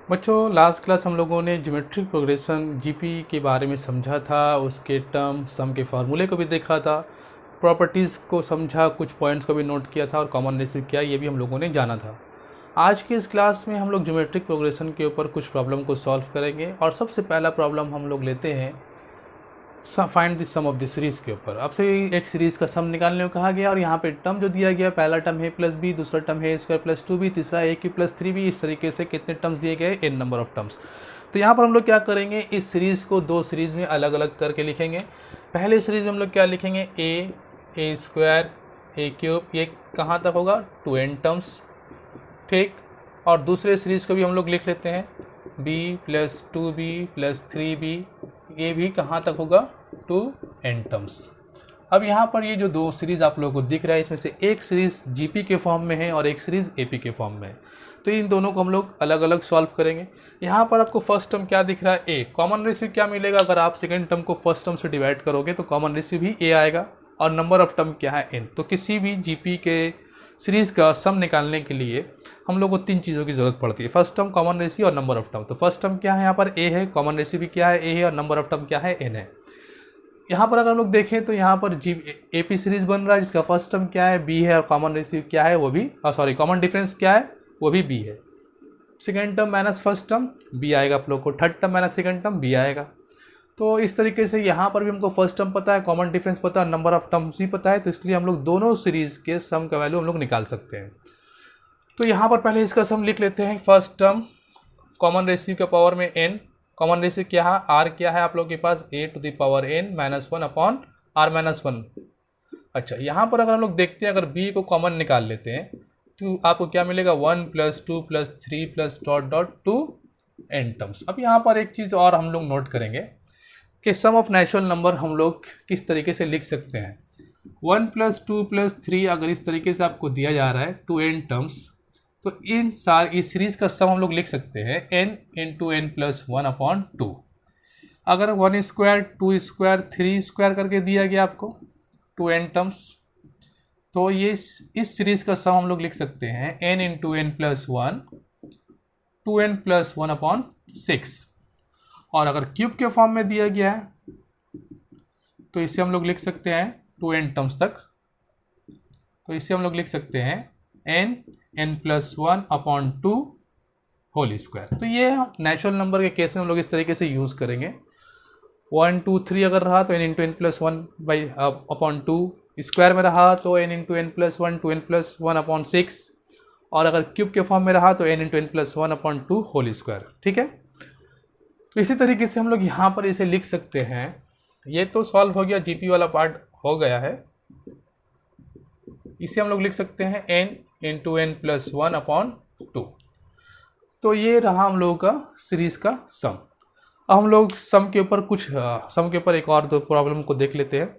बच्चों, last class हम लोगों ने ज्योमेट्रिक प्रोग्रेशन जीपी के बारे में समझा था, उसके टर्म सम के फार्मूले को भी देखा था, प्रॉपर्टीज़ को समझा, कुछ पॉइंट्स को भी नोट किया था और कॉमन रेशियो क्या ये भी हम लोगों ने जाना था। आज की इस क्लास में हम लोग ज्योमेट्रिक प्रोग्रेशन के ऊपर कुछ प्रॉब्लम को सॉल्व करेंगे और सबसे पहला प्रॉब्लम हम लोग लेते हैं find the sum of the series के ऊपर। आपसे एक सीरीज़ का सम निकालने को कहा गया और यहाँ पे टर्म जो दिया गया, पहला टर्म है प्लस बी, दूसरा टर्म है स्क्वायर प्लस 2b, तीसरा ए क्यू प्लस 3b। इस तरीके से कितने टर्म्स दिए गए, n नंबर ऑफ टर्म्स। तो यहाँ पर हम लोग क्या करेंगे, इस सीरीज़ को दो सीरीज़ में अलग अलग करके लिखेंगे। पहले सीरीज़ में हम लोग क्या लिखेंगे, ए स्क्वायर ए क्यूब, ये कहाँ तक होगा 2n टर्म्स, ठीक। और दूसरे सीरीज़ को भी हम लोग लिख लेते हैं b plus 2b plus 3b, ये भी कहाँ तक होगा 2n टर्म्स। अब यहाँ पर ये जो दो सीरीज़ आप लोगों को दिख रहा है, इसमें से एक सीरीज़ जीपी के फॉर्म में है और एक सीरीज़ एपी के फॉर्म में है। तो इन दोनों को हम लोग अलग अलग सॉल्व करेंगे। यहाँ पर आपको फर्स्ट टर्म क्या दिख रहा है, ए। कॉमन रेशियो क्या मिलेगा, अगर आप सेकेंड टर्म को फर्स्ट टर्म से डिवाइड करोगे तो कॉमन रेशियो भी ए आएगा और नंबर ऑफ टर्म क्या है, n। तो किसी भी जीपी के सीरीज़ का सम निकालने के लिए हम लोग को तीन चीज़ों की ज़रूरत पड़ती है, फर्स्ट टर्म, कॉमन रेशियो और नंबर ऑफ टर्म। तो फर्स्ट टर्म क्या है, यहाँ पर a है, कॉमन रेशियो भी क्या है, a है और नंबर ऑफ टर्म क्या है, n है। यहाँ पर अगर हम लोग देखें तो यहाँ पर एपी सीरीज़ बन रहा है जिसका फर्स्ट टर्म क्या है, b है और कॉमन रेशियो क्या है वो भी, कॉमन डिफरेंस क्या है वो भी b है। Second term minus first term b आएगा आप लोग को, third term minus second term b आएगा। तो इस तरीके से यहाँ पर भी हमको फर्स्ट टर्म पता है, कॉमन डिफरेंस पता है, नंबर ऑफ टर्म्स भी पता है, तो इसलिए हम लोग दोनों सीरीज़ के सम का वैल्यू हम लोग निकाल सकते हैं। तो यहाँ पर पहले इसका सम लिख लेते हैं। फर्स्ट टर्म कॉमन रेशियो के पावर में n, कॉमन रेशियो क्या है, r क्या है आप लोग के पास, a to the power n minus 1 upon r minus 1। अच्छा, यहाँ पर अगर हम लोग देखते हैं, अगर b को कॉमन निकाल लेते हैं तो आपको क्या मिलेगा, 1 plus 2 plus 3 plus dot dot 2n terms. अब यहाँ पर एक चीज़ और हम लोग नोट करेंगे कि सम ऑफ नेचुरल नंबर हम लोग किस तरीके से लिख सकते हैं। 1 प्लस 2 प्लस 3 अगर इस तरीके से आपको दिया जा रहा है 2n टर्म्स, तो इस सीरीज़ का सम हम लोग लिख सकते हैं n into n plus 1 upon 2। अगर 1 स्क्वायर 2 स्क्वायर 3 स्क्वायर करके दिया गया आपको 2n टर्म्स, तो ये इस सीरीज़ का सम हम लोग लिख सकते हैं n into n plus 1 2n plus 1 upon 6। और अगर क्यूब के फॉर्म में दिया गया है तो इसे हम लोग लिख सकते हैं 2n टर्म्स तक, तो इसे हम लोग लिख सकते हैं n plus 1 upon 2 whole square. तो ये नेचुरल नंबर के केस में हम लोग इस तरीके से यूज़ करेंगे। 1 2 3 अगर रहा तो n into n plus 1 by upon 2, square में रहा तो n into n plus 1 2n plus 1 upon 6, और अगर क्यूब के फॉर्म में रहा तो n into n plus 1 upon 2 whole square, ठीक है। तो इसी तरीके से हम लोग यहाँ पर इसे लिख सकते हैं। ये तो सॉल्व हो गया, जीपी वाला पार्ट हो गया है। इसे हम लोग लिख सकते हैं n into n plus 1 upon 2। तो ये रहा हम लोगों का सीरीज़ का सम। अब हम लोग सम के ऊपर एक और दो प्रॉब्लम को देख लेते हैं।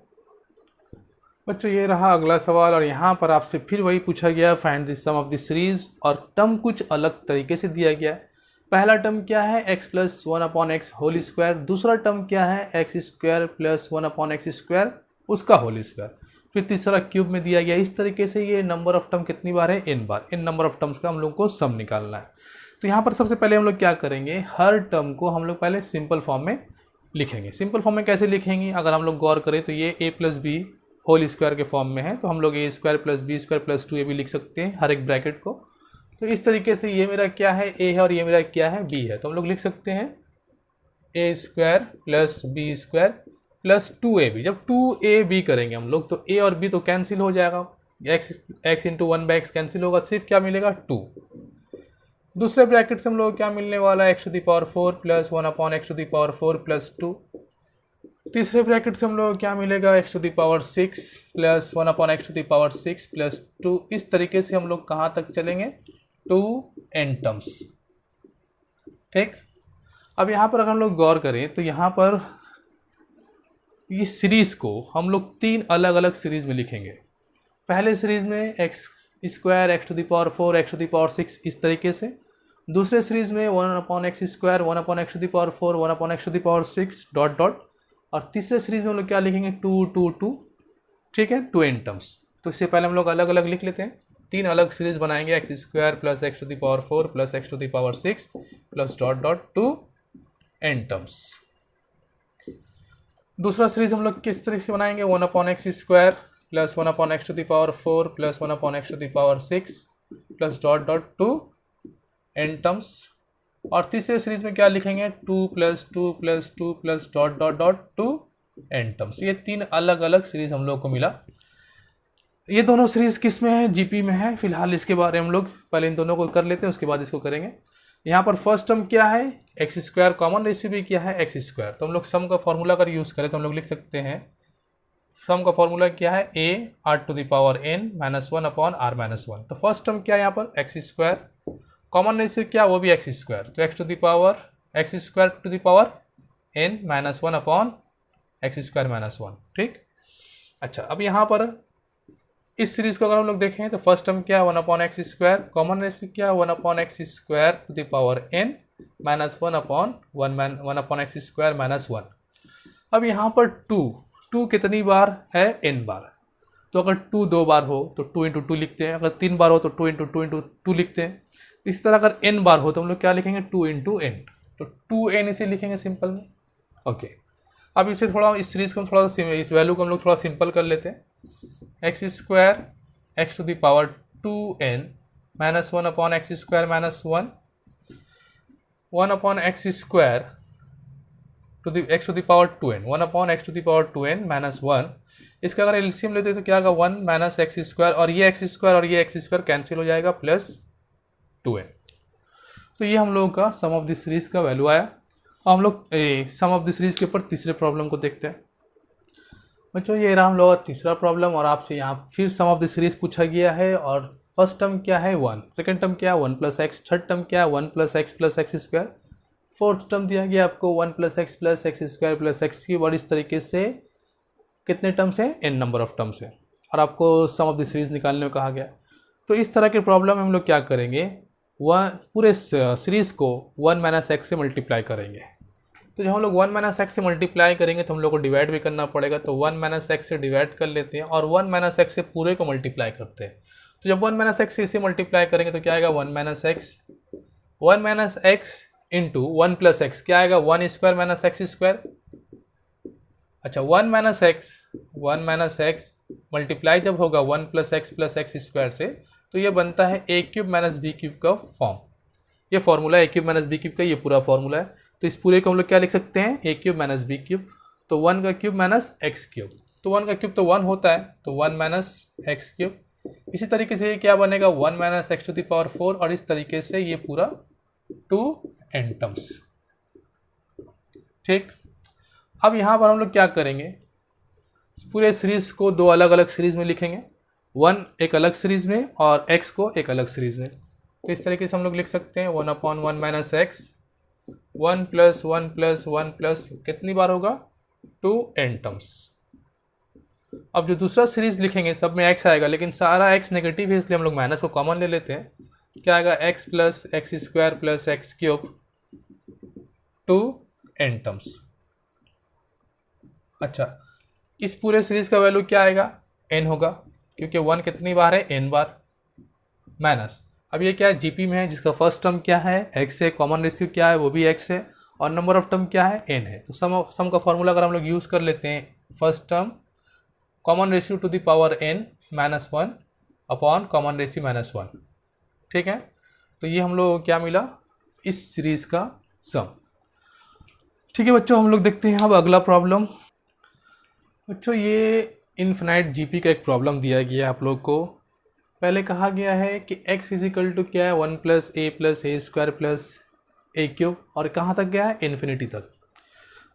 बच्चों, ये रहा अगला सवाल और यहाँ पर आपसे फिर वही पूछा गया, find the sum of the series, और टर्म कुछ अलग तरीके से दिया गया है। पहला टर्म क्या है, x plus 1 upon x whole square. दूसरा टर्म क्या है, x square plus 1 upon x square उसका होल स्क्वायर। फिर तीसरा क्यूब में दिया गया। इस तरीके से ये नंबर ऑफ टर्म कितनी बार है, n bar. In number of terms का हम लोग को सम निकालना है। तो यहाँ पर सबसे पहले हम लोग क्या करेंगे, हर टर्म को हम लोग पहले सिंपल फॉर्म में लिखेंगे। सिंपल फॉर्म में कैसे लिखेंगे, अगर हम लोग गौर करें तो ये a plus b whole square के फॉर्म में है, तो हम लोग a square plus b square plus 2 ये भी लिख सकते हैं हर एक ब्रैकेट को। तो इस तरीके से ये मेरा क्या है, a है और ये मेरा क्या है, b है। तो हम लोग लिख सकते हैं a square plus b square plus 2ab। जब 2ab करेंगे हम लोग तो a और b तो कैंसिल हो जाएगा, x इंटू 1/x कैंसिल होगा, सिर्फ क्या मिलेगा 2। दूसरे ब्रैकेट से हम लोग क्या मिलने वाला है, x to the power 4 plus 1 upon x to the power 4 plus 2। तीसरे ब्रैकेट से हम लोग क्या मिलेगा, x to the power 6 plus 1 upon x to the power 6 plus 2। इस तरीके से हम लोग कहाँ तक चलेंगे, 2n टर्म्स, ठीक। अब यहाँ पर अगर हम लोग गौर करें तो यहाँ पर इस सीरीज़ को हम लोग तीन अलग अलग सीरीज़ में लिखेंगे। पहले सीरीज़ में x square x to the power 4 x to the power 6 इस तरीके से। दूसरे सीरीज़ में 1 upon x square 1 upon x to the power 4 1 upon x to the power 6 dot dot. और तीसरे सीरीज़ में हम लोग क्या लिखेंगे, 2 2 2, ठीक है, 2n टर्म्स। तो इससे पहले हम लोग अलग अलग लिख लेते हैं। तीन अलग सीरीज़ बनाएंगे, x square plus x to the power 4 plus x to the power 6 plus dot dot to n terms. दूसरा सीरीज हम लोग किस तरीके से बनाएंगे, 1/x² plus 1/x⁴ plus 1/x⁴ plus dot dot to n terms. और तीसरे सीरीज में क्या लिखेंगे, 2 + 2 + 2 plus dot dot dot to n terms. ये तीन अलग अलग सीरीज हम लोग को मिला। ये दोनों सीरीज किस में है, जीपी में है। फिलहाल इसके बारे में हम लोग पहले इन दोनों को कर लेते हैं, उसके बाद इसको करेंगे। यहाँ पर फर्स्ट टर्म क्या है, x², कॉमन रेशियो भी क्या है x²। तो हम लोग सम का फॉर्मूला अगर यूज़ करें तो हम लोग लिख सकते हैं, सम का फॉर्मूला क्या है, a r⁴n - 1/r-1। तो फर्स्ट टर्म क्या है यहाँ पर x², कॉमन रेशियो क्या, वो भी x²। तो x² n - 1/x²-1। ठीक। अच्छा, अब यहाँ पर इस सीरीज को अगर हम लोग देखें तो फर्स्ट टर्म क्या है, 1/x², कॉमन रेशियो क्या है, 1/x²n - 1/1x²-1। अब यहाँ पर 2 कितनी बार है, n बार। तो अगर 2 2 बार हो तो 2 × 2 लिखते हैं, अगर 3 बार हो तो 2 × 2 × 2 लिखते हैं। इस तरह अगर n बार हो तो हम लोग क्या लिखेंगे, 2 × n। तो 2n इसे लिखेंगे सिंपल में। ओके, अब इसे थोड़ा, इस सीरीज को थोड़ा सा, इस वैल्यू को हम लोग थोड़ा सिंपल कर लेते हैं। x² x⁴ 2n - 1/x²-1 1/x² x⁴2n 1/x⁴2n - 1। इसका अगर एलसीएम लेते तो क्या होगा, 1 - x² और ये x² कैंसिल हो जाएगा, प्लस 2n। तो ये हम लोगों का सम ऑफ द सीरीज का वैल्यू आया। अब हम लोग सम ऑफ द सीरीज के ऊपर तीसरे प्रॉब्लम को देखते हैं। बच्चों, ये रहा हम लोग का तीसरा प्रॉब्लम, और आपसे यहाँ फिर सम ऑफ द सीरीज पूछा गया है। और फर्स्ट टर्म क्या है 1, सेकंड टर्म क्या है 1 + x, थर्ड टर्म क्या है 1 + x + x², फोर्थ टर्म दिया गया आपको 1 + x + x² + x³। और इस तरीके से कितने टर्म्स हैं, n नंबर ऑफ टर्म्स है, और आपको सम ऑफ द सीरीज निकालने को कहा गया। तो इस तरह के प्रॉब्लम में हम लोग क्या करेंगे, पूरे सीरीज को 1 - x से मल्टीप्लाई करेंगे। तो जब हम लोग 1 - x से मल्टीप्लाई करेंगे तो हम लोग को डिवाइड भी करना पड़ेगा। तो 1 - x से डिवाइड कर लेते हैं और 1 - x से पूरे को मल्टीप्लाई करते हैं। तो जब 1 - x से इसे मल्टीप्लाई करेंगे तो क्या आएगा, 1 - x इंटू 1 + x क्या आएगा, 1² - x²। अच्छा, 1 - x मल्टीप्लाई जब होगा 1 + x + x² से, तो ये बनता है a³ - b³ का फॉर्म। ये फॉर्मूला a³ - b³ का ये पूरा फॉर्मूला है। तो इस पूरे को हम लोग क्या लिख सकते हैं, a³ - b³। तो 1 का क्यूब माइनस x³। तो 1 का क्यूब तो 1 होता है, तो 1 - x³। इसी तरीके से ये क्या बनेगा, 1 - x⁴ और इस तरीके से ये पूरा 2n टर्म्स। ठीक। अब यहाँ पर हम लोग क्या करेंगे, पूरे सीरीज को दो अलग अलग सीरीज में लिखेंगे, 1 एक अलग सीरीज में और x को एक अलग सीरीज में। तो इस तरीके से हम लोग लिख सकते हैं 1/1 - x 1 + 1 + 1 प्लस कितनी बार होगा, 2n टर्म्स। अब जो दूसरा सीरीज लिखेंगे सब में x आएगा, लेकिन सारा x नेगेटिव है इसलिए हम लोग माइनस को कॉमन ले लेते हैं। क्या आएगा, x + x² + x³ 2n terms. अच्छा, इस पूरे सीरीज का वैल्यू क्या आएगा, n होगा, क्योंकि 1 कितनी बार है, n बार, माइनस। अब ये क्या है, जीपी में है, जिसका फर्स्ट टर्म क्या है, x है, कॉमन रेशियो क्या है, वो भी x है, और नंबर ऑफ टर्म क्या है, n है। तो सम का फॉर्मूला अगर हम लोग यूज़ कर लेते हैं, first term common ratio two the power n - 1 upon common ratio -1। ठीक है। तो ये हम लोग क्या मिला, इस सीरीज का सम। ठीक है बच्चों, हम लोग देखते हैं अब अगला प्रॉब्लम। बच्चों, ये इन्फिनाइट जीपी का एक प्रॉब्लम दिया गया है आप लोग को। पहले कहा गया है कि x = क्या है, 1 + a + a² + a³, और कहाँ तक गया है, इन्फिनिटी तक।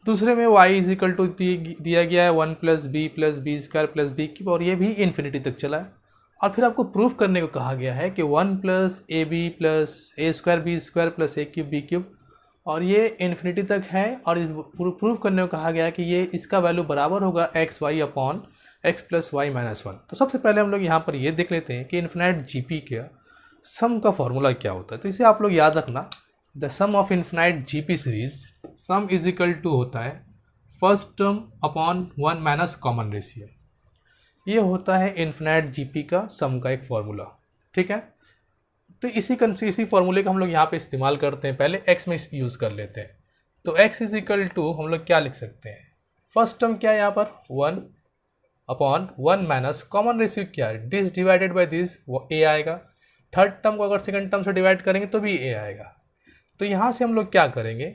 दूसरे में y = दिया गया है 1 + b + b² + b³, और ये भी इन्फिनिटी तक चला है। और फिर आपको प्रूफ करने को कहा गया है कि 1 + ab + a² b² + a³ b³, और ये इन्फिनिटी तक है। और प्रूफ करने को कहा गया है कि ये इसका वैल्यू बराबर होगा xy अपॉन x + y - 1। तो सबसे पहले हम लोग यहाँ पर ये देख लेते हैं कि इन्फिनाइट जीपी का सम का फॉर्मूला क्या होता है। तो इसे आप लोग याद रखना, the sum of infinite GP series sum = होता है first term upon 1 minus common ratio. ये होता है इन्फिनाइट जीपी का सम का एक फॉर्मूला। ठीक है। तो इसी फॉर्मूले का हम लोग यहाँ पे इस्तेमाल करते हैं। पहले x में यूज़ कर लेते हैं। तो x इज इक्वल टू हम लोग क्या लिख सकते हैं, फर्स्ट टर्म क्या है यहाँ पर 1 अपॉन 1 माइनस कॉमन रेशियो क्या है, दिस डिवाइडेड बाई दिस, वो a आएगा। थर्ड टर्म को अगर सेकंड टर्म से डिवाइड करेंगे तो भी a आएगा। तो यहाँ से हम लोग क्या करेंगे,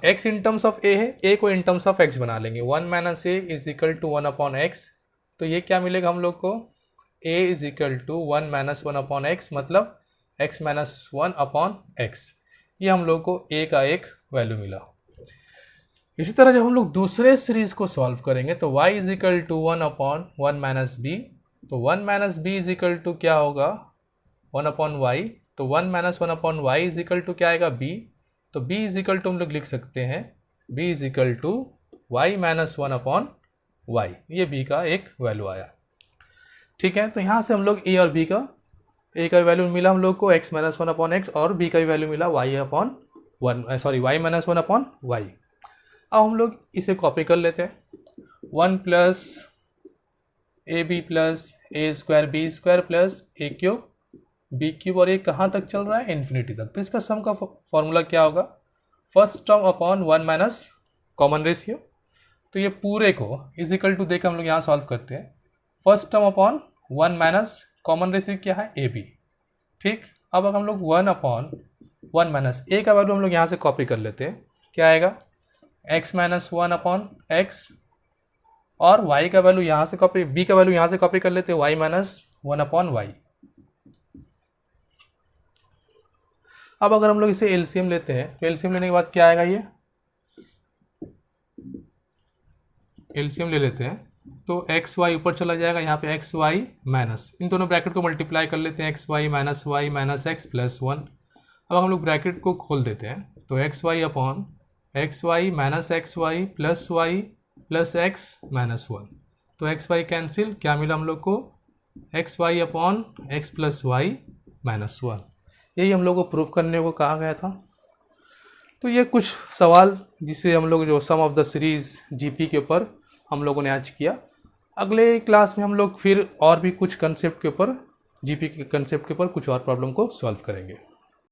x in terms of a है, a को इन टर्म्स ऑफ x बना लेंगे। 1 minus a is equal to 1 upon x। तो ये क्या मिलेगा हम लोग को, a is equal to 1 minus 1 upon x, मतलब x माइनस 1 अपॉन x। ये हम लोग को a का एक वैल्यू मिला। इसी तरह जब हम लोग दूसरे सीरीज को सॉल्व करेंगे तो y is equal to 1 upon 1 minus b। तो 1 minus b is equal to क्या होगा, 1 अपॉन y। तो 1 minus 1 upon y is equal to क्या आएगा, b। तो b इज इक्वल टू हम लोग लिख सकते हैं b is equal to y minus 1 upon y। ये b का एक वैल्यू आया। ठीक है, तो यहाँ से हम लोग a और b का, a का वैल्यू मिला हम लोग को x माइनस 1 अपॉन x, और b का वैल्यू मिला y upon 1, sorry y minus 1 upon y। अब हम लोग इसे कॉपी कर लेते हैं। 1 plus a b plus a square b square plus a cube b cube, और ये कहाँ तक चल रहा है, इन्फिनिटी तक। तो इसका सम का फॉर्मूला क्या होगा, first term upon 1 minus common ratio. तो ये पूरे को इज इक्वल टू देकर हम लोग यहाँ सॉल्व करते हैं। First term upon 1 minus common ratio क्या है, ए बी। ठीक, अब हम लोग 1 अपॉन 1 माइनस ए का वैल्यू हम लोग यहाँ से कॉपी कर लेते हैं। क्या आएगा, x माइनस 1 अपॉन x, और y का वैल्यू यहाँ से कॉपी, b का वैल्यू यहाँ से कॉपी कर लेते हैं, y माइनस 1 अपॉन y। अब अगर हम लोग इसे एलसीएम लेते हैं तो एलसीएम लेने के बाद क्या आएगा, ये एलसीएम ले लेते हैं तो एक्स वाई ऊपर चला जाएगा, यहाँ पे एक्स वाई माइनस, इन दोनों ब्रैकेट को मल्टीप्लाई कर लेते हैं, x y minus x plus 1। अब हम लोग ब्रैकेट को खोल देते हैं तो x y upon x y minus x y plus x minus 1। तो एक्स वाई कैंसिल, क्या मिला हम लोग को, x y upon x plus y minus 1। यही हम लोग को प्रूफ करने को कहा गया था। तो ये कुछ सवाल जिसे हम लोग जो सम ऑफ द सीरीज़ जीपी के ऊपर हम लोगों ने आज किया। अगले क्लास में हम लोग फिर और भी कुछ कंसेप्ट के ऊपर, जीपी के कंसेप्ट के ऊपर कुछ और प्रॉब्लम को सॉल्व करेंगे।